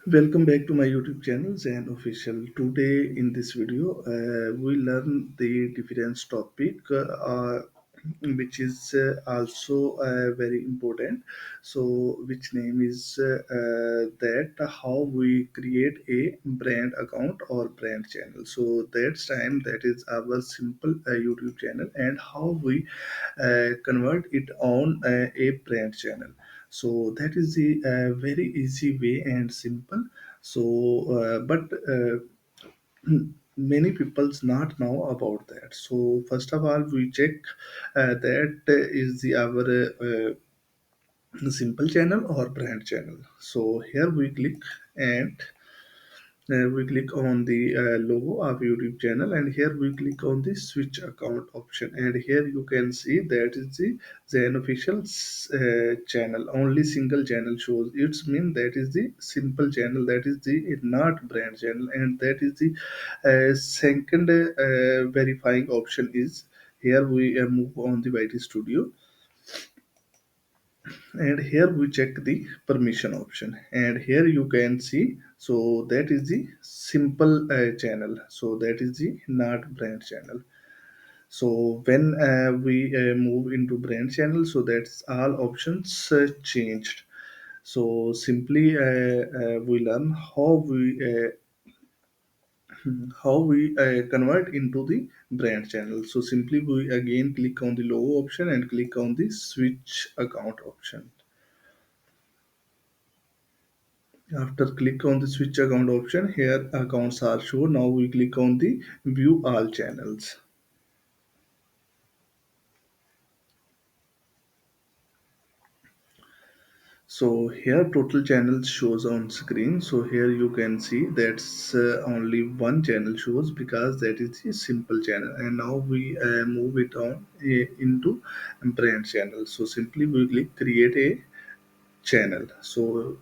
Welcome back to my YouTube channel, Zain Official. Today in this video, we learn the difference topic, which is also very important. So, which name is that how we create a brand account or brand channel. So that's time that is our simple YouTube channel and how we convert it on a brand channel. So that is the very easy way and simple. So but many people's not know about that. So first of all we check that is the our simple channel or brand channel. So here we click and we click on the logo of YouTube channel, and here we click on the switch account option, and here you can see that is the Zain official channel. Only single channel shows. It's mean that is the simple channel, that is the not brand channel, and that is the second verifying option is here we move on the YT Studio, and here we check the permission option, and here you can see, so that is the simple channel, so that is the not brand channel. So when we move into brand channel, so that's all options changed. So simply we learn how we convert into the brand channel. So simply we again click on the logo option and click on the switch account option. After click on the switch account option, here accounts are shown. Now we click on the view all channels. So here total channels shows on screen. So here you can see that's only one channel shows because that is the simple channel. And now we move it on into brand channel. So simply we click create a channel. So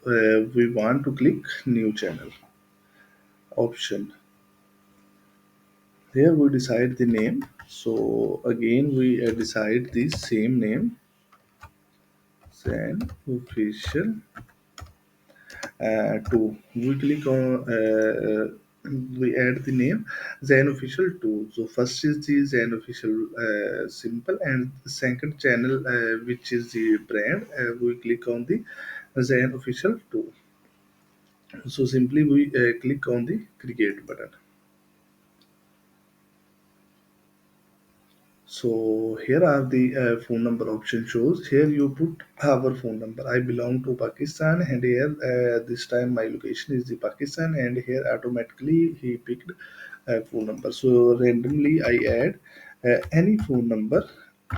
we want to click new channel option. Here we decide the name. So again we decide the same name, then official 2. We click on we add the name Zain official 2. So first is the Zain official simple, and the second channel which is the brand, we click on the Zain official 2. So simply we click on the create button. So here are the phone number option shows. Here you put our phone number. I belong to Pakistan, and here this time my location is the Pakistan, and here automatically he picked phone number. So randomly I add any phone number.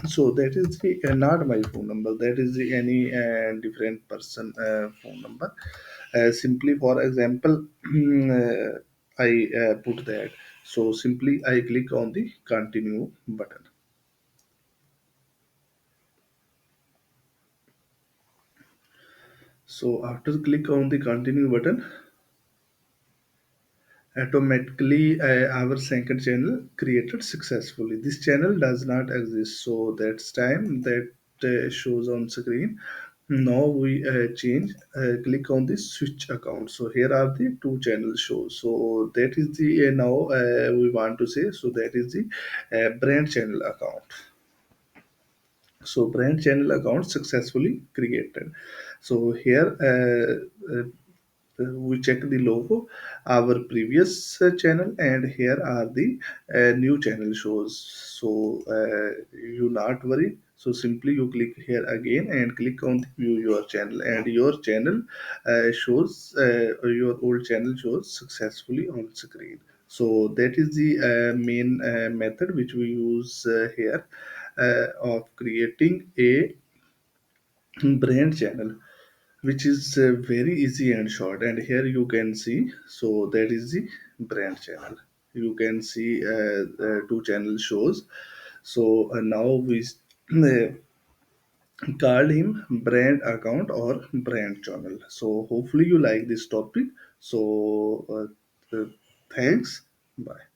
So that is the not my phone number. That is the any different person phone number. Simply for example, I put that. So simply I click on the continue button. So after click on the continue button, automatically our second channel created successfully. This channel does not exist, so that's time that shows on screen. Now we change, click on the switch account. So here are the two channels show. So that is the now we want to say. So that is the brand channel account. So brand channel account successfully created. So here we check the logo, our previous channel, and here are the new channel shows. So you not worry. So simply you click here again and click on the view your channel, and your channel shows your old channel shows successfully on screen. So that is the main method which we use here of creating a brand channel, which is very easy and short. And here you can see, so that is the brand channel. You can see two channel shows. So now we called him brand account or brand channel. So hopefully you like this topic. So thanks, bye.